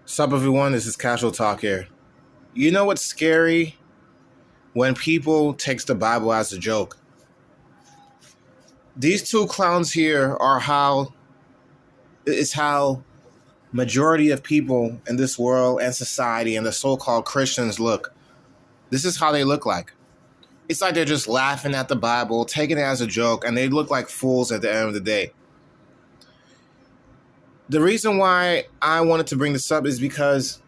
Sup everyone, this is Casual Talk here. You know what's scary? When people takes the Bible as a joke. These two clowns here are how majority of people in this world and society and the so-called Christians look. This is how they look like. It's like they're just laughing at the Bible, taking it as a joke, and they look like fools at the end of the day. The reason why I wanted to bring this up is because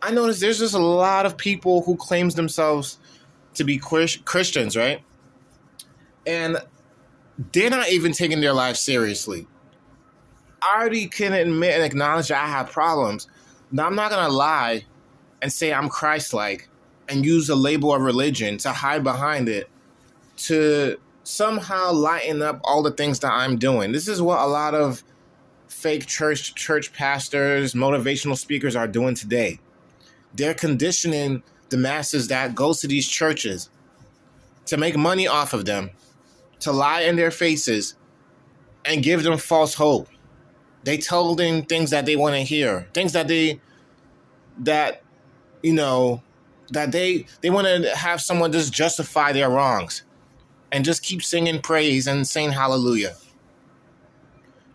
I noticed there's just a lot of people who claims themselves to be Christians, right? And they're not even taking their life seriously. I already can admit and acknowledge that I have problems. Now, I'm not going to lie and say I'm Christ-like and use a label of religion to hide behind it to somehow lighten up all the things that I'm doing. This is what a lot of fake church pastors, motivational speakers are doing today. They're conditioning the masses that goes to these churches to make money off of them, to lie in their faces and give them false hope. They tell them things that they want to hear, things that they want to have someone just justify their wrongs and just keep singing praise and saying hallelujah.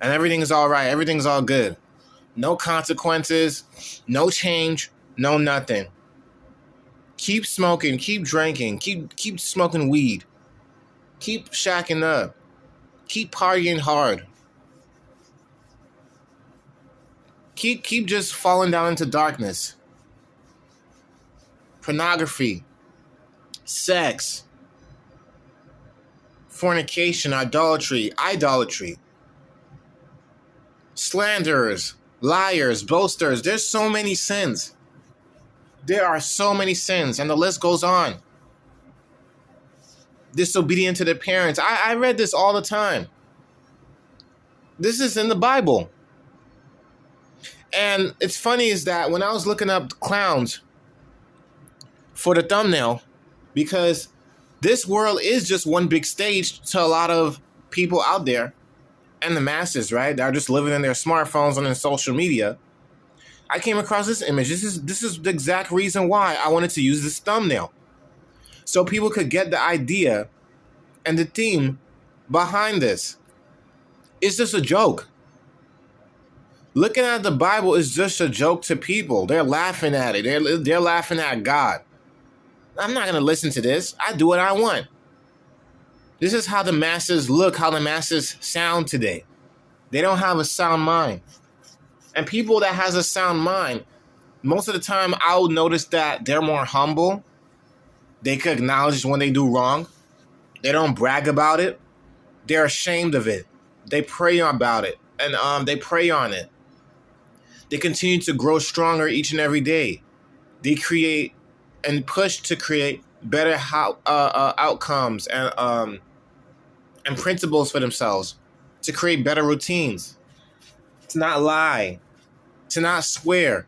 And everything is all right. Everything's all good. No consequences, no change, no nothing. Keep smoking, keep drinking, keep smoking weed. Keep shacking up. Keep partying hard. Keep just falling down into darkness. Pornography, sex, fornication, idolatry, slanderers, liars, boasters. There's so many sins. There are so many sins, and the list goes on. Disobedient to their parents. I read this all the time. This is in the Bible. And it's funny is that when I was looking up clowns for the thumbnail, because this world is just one big stage to a lot of people out there and the masses, right? That are just living in their smartphones and in social media. I came across this image. This is the exact reason why I wanted to use this thumbnail. So people could get the idea and the theme behind this. It's just a joke. Looking at the Bible is just a joke to people. They're laughing at it. They're laughing at God. I'm not going to listen to this. I do what I want. This is how the masses look, how the masses sound today. They don't have a sound mind. And people that has a sound mind, most of the time I'll notice that they're more humble. They can acknowledge when they do wrong. They don't brag about it. They're ashamed of it. They pray about it. And they pray on it. They continue to grow stronger each and every day. They create and push to create better outcomes and principles for themselves, to create better routines, to not lie, to not swear,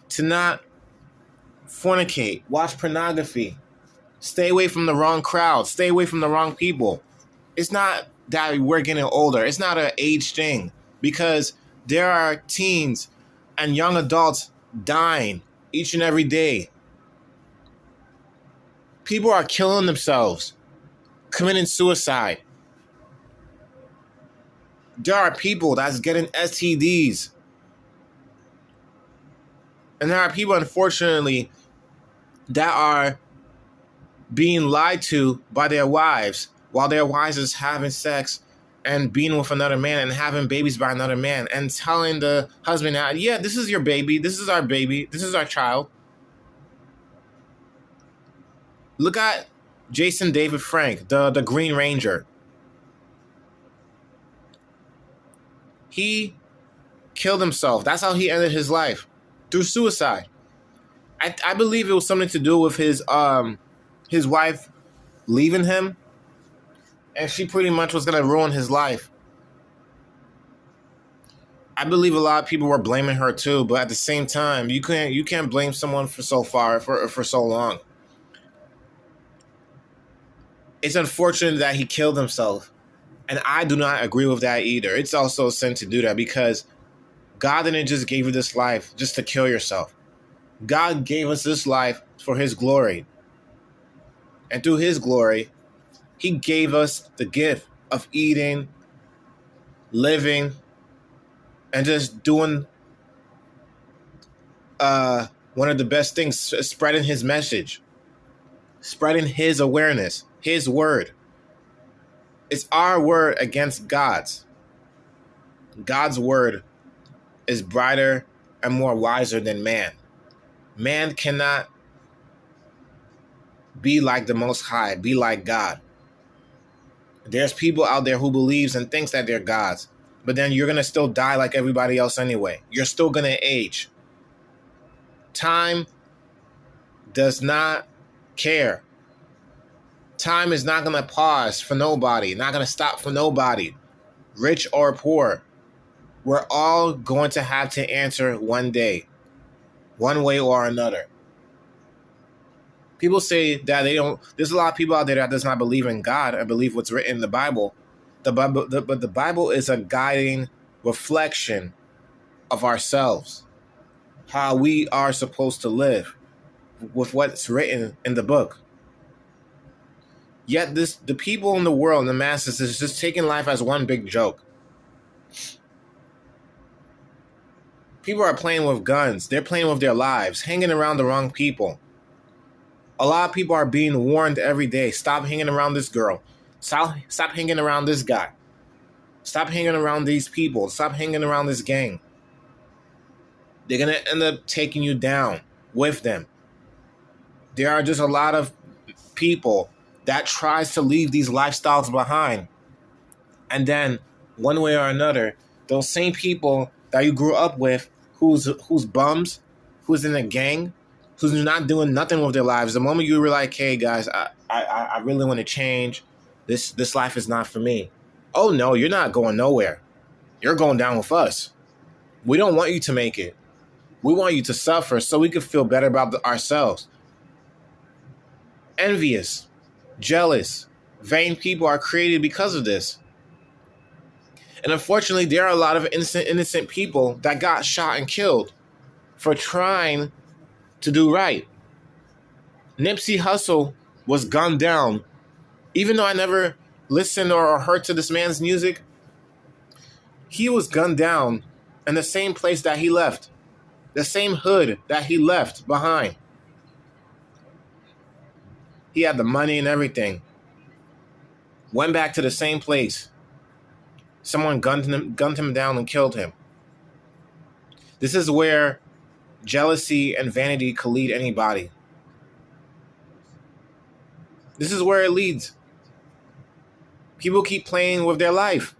to not fornicate, watch pornography, stay away from the wrong crowd, stay away from the wrong people. It's not that we're getting older. It's not an age thing, because there are teens and young adults dying each and every day. People are killing themselves, committing suicide. There are people that's getting STDs. And there are people, unfortunately, that are being lied to by their wives while their wives is having sex and being with another man and having babies by another man and telling the husband, yeah, this is your baby. This is our baby. This is our child. Look at Jason David Frank, the Green Ranger. He killed himself. That's how he ended his life, through suicide. I believe it was something to do with his wife leaving him, and she pretty much was going to ruin his life. I believe a lot of people were blaming her too, but at the same time, you can't blame someone for so long. It's unfortunate that he killed himself, and I do not agree with that either. It's also a sin to do that, because God didn't just give you this life just to kill yourself. God gave us this life for his glory. And through his glory, he gave us the gift of eating, living, and just doing one of the best things, spreading his message, spreading his awareness, his word. It's our word against God's. God's word is brighter and more wiser than man. Man cannot be like the Most High, be like God. There's people out there who believes and thinks that they're gods, but then you're going to still die like everybody else anyway. You're still going to age. Time does not care. Time is not going to pause for nobody, not going to stop for nobody, rich or poor. We're all going to have to answer one day, one way or another. People say that they don't. There's a lot of people out there that does not believe in God and believe what's written in the Bible. But the Bible is a guiding reflection of ourselves, how we are supposed to live with what's written in the book. Yet the people in the world, the masses, is just taking life as one big joke. People are playing with guns. They're playing with their lives, hanging around the wrong people. A lot of people are being warned every day. Stop hanging around this girl. Stop hanging around this guy. Stop hanging around these people. Stop hanging around this gang. They're going to end up taking you down with them. There are just a lot of people that tries to leave these lifestyles behind. And then, one way or another, those same people that you grew up with, who's bums, who's in a gang, who's not doing nothing with their lives, the moment you were like, hey guys, I really want to change, this life is not for me. Oh no, you're not going nowhere. You're going down with us. We don't want you to make it. We want you to suffer so we can feel better about ourselves. Envious, jealous, vain people are created because of this. And unfortunately, there are a lot of innocent people that got shot and killed for trying to do right. Nipsey Hussle was gunned down. Even though I never listened or heard to this man's music, he was gunned down in the same place that he left, the same hood that he left behind. He had the money and everything. Went back to the same place. Someone gunned him down and killed him. This is where jealousy and vanity could lead anybody. This is where it leads. People keep playing with their life.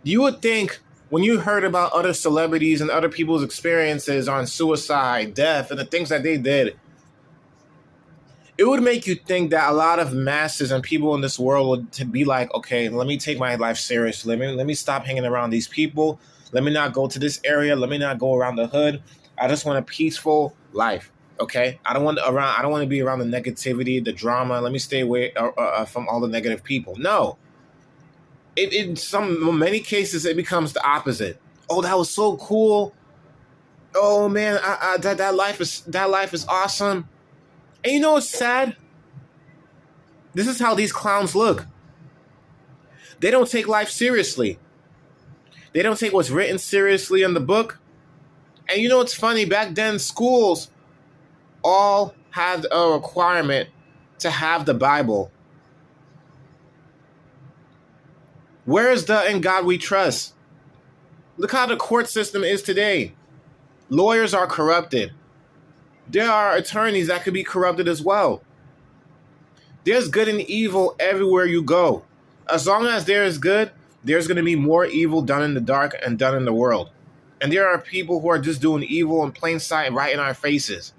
You would think when you heard about other celebrities and other people's experiences on suicide, death, and the things that they did, it would make you think that a lot of masses and people in this world would to be like, okay, let me take my life seriously. Let me stop hanging around these people. Let me not go to this area. Let me not go around the hood. I just want a peaceful life. Okay, I don't want to be around the negativity, the drama. Let me stay away from all the negative people. No, in many cases it becomes the opposite. Oh, that was so cool. Oh man, that life is awesome. And you know what's sad? This is how these clowns look. They don't take life seriously. They don't take what's written seriously in the book. And you know what's funny? Back then, schools all had a requirement to have the Bible. Where is the "In God We Trust"? Look how the court system is today. Lawyers are corrupted. There are attorneys that could be corrupted as well. There's good and evil everywhere you go. As long as there is good, there's going to be more evil done in the dark and done in the world. And there are people who are just doing evil in plain sight right in our faces.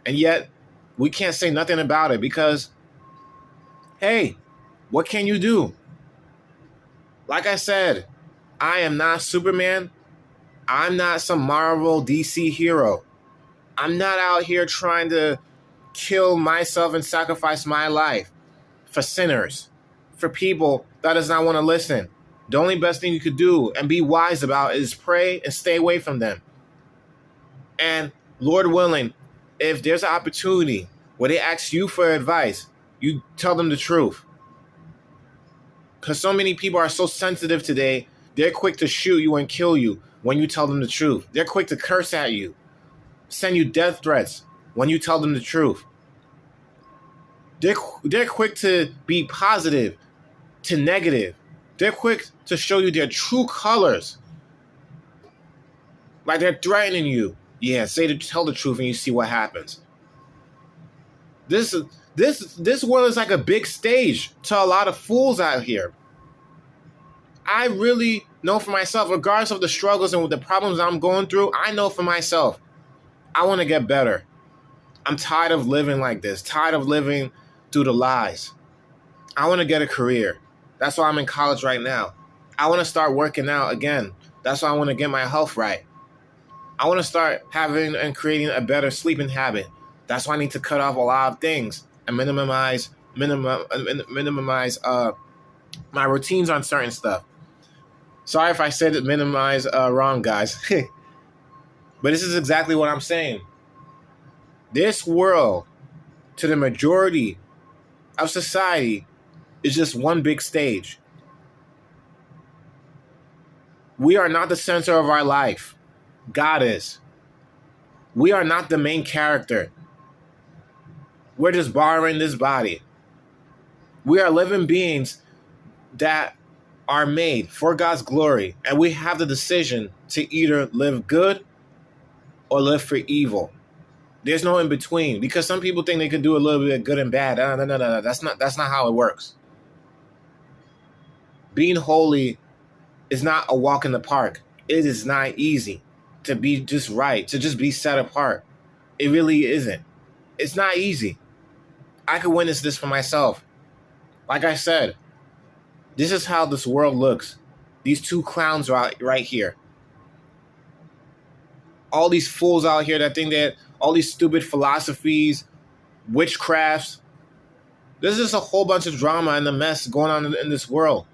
And yet, we can't say nothing about it because, hey, what can you do? Like I said, I am not Superman. I'm not some Marvel DC hero. I'm not out here trying to kill myself and sacrifice my life for sinners, for people that does not want to listen. The only best thing you could do and be wise about is pray and stay away from them. And Lord willing, if there's an opportunity where they ask you for advice, you tell them the truth. Because so many people are so sensitive today, they're quick to shoot you and kill you when you tell them the truth. They're quick to curse at you, send you death threats when you tell them the truth. They're quick to be positive to negative. They're quick to show you their true colors. Like they're threatening you. Yeah, tell the truth and you see what happens. This world is like a big stage to a lot of fools out here. I really know for myself, regardless of the struggles and the problems I'm going through, I know for myself, I want to get better. I'm tired of living like this, tired of living through the lies. I want to get a career. That's why I'm in college right now. I want to start working out again. That's why I want to get my health right. I want to start having and creating a better sleeping habit. That's why I need to cut off a lot of things and minimize my routines on certain stuff. Sorry if I said it minimize wrong, guys. But this is exactly what I'm saying. This world, to the majority of society, is just one big stage. We are not the center of our life. God is. We are not the main character. We're just borrowing this body. We are living beings that are made for God's glory, and we have the decision to either live good or live for evil. There's no in between, because some people think they could do a little bit of good and bad. No. That's not how it works. Being holy is not a walk in the park. It is not easy to be just right, to just be set apart. It really isn't. It's not easy. I could witness this for myself. Like I said, this is how this world looks. These two clowns are right here. All these fools out here that think that all these stupid philosophies, witchcrafts, there's just a whole bunch of drama and the mess going on in this world.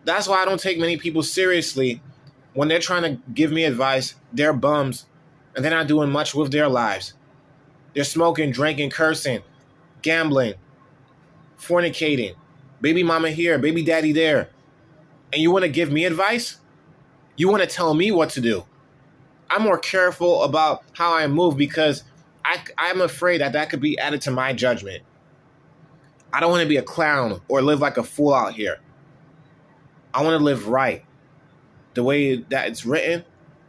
That's why I don't take many people seriously when they're trying to give me advice. They're bums, and they're not doing much with their lives. They're smoking, drinking, cursing, gambling, fornicating, baby mama here, baby daddy there. And you want to give me advice? You want to tell me what to do? I'm more careful about how I move because I'm afraid that could be added to my judgment. I don't want to be a clown or live like a fool out here. I want to live right, the way that it's written,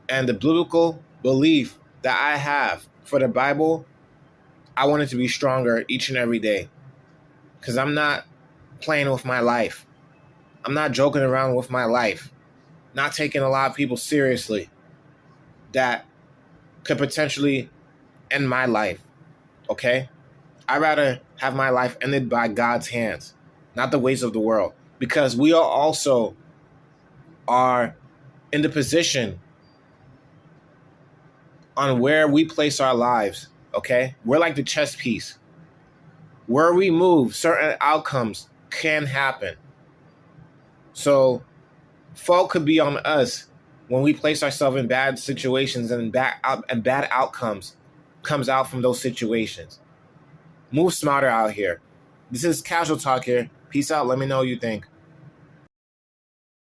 and the biblical belief that I have for the Bible. I want it to be stronger each and every day, because I'm not playing with my life. I'm not joking around with my life, not taking a lot of people seriously that could potentially end my life, okay? I'd rather have my life ended by God's hands, not the ways of the world, because we are also in the position on where we place our lives, okay? We're like the chess piece. Where we move, certain outcomes can happen. So, fault could be on us when we place ourselves in bad situations and bad outcomes comes out from those situations. Move smarter out here. This is Casual Talk here. Peace out. Let me know what you think.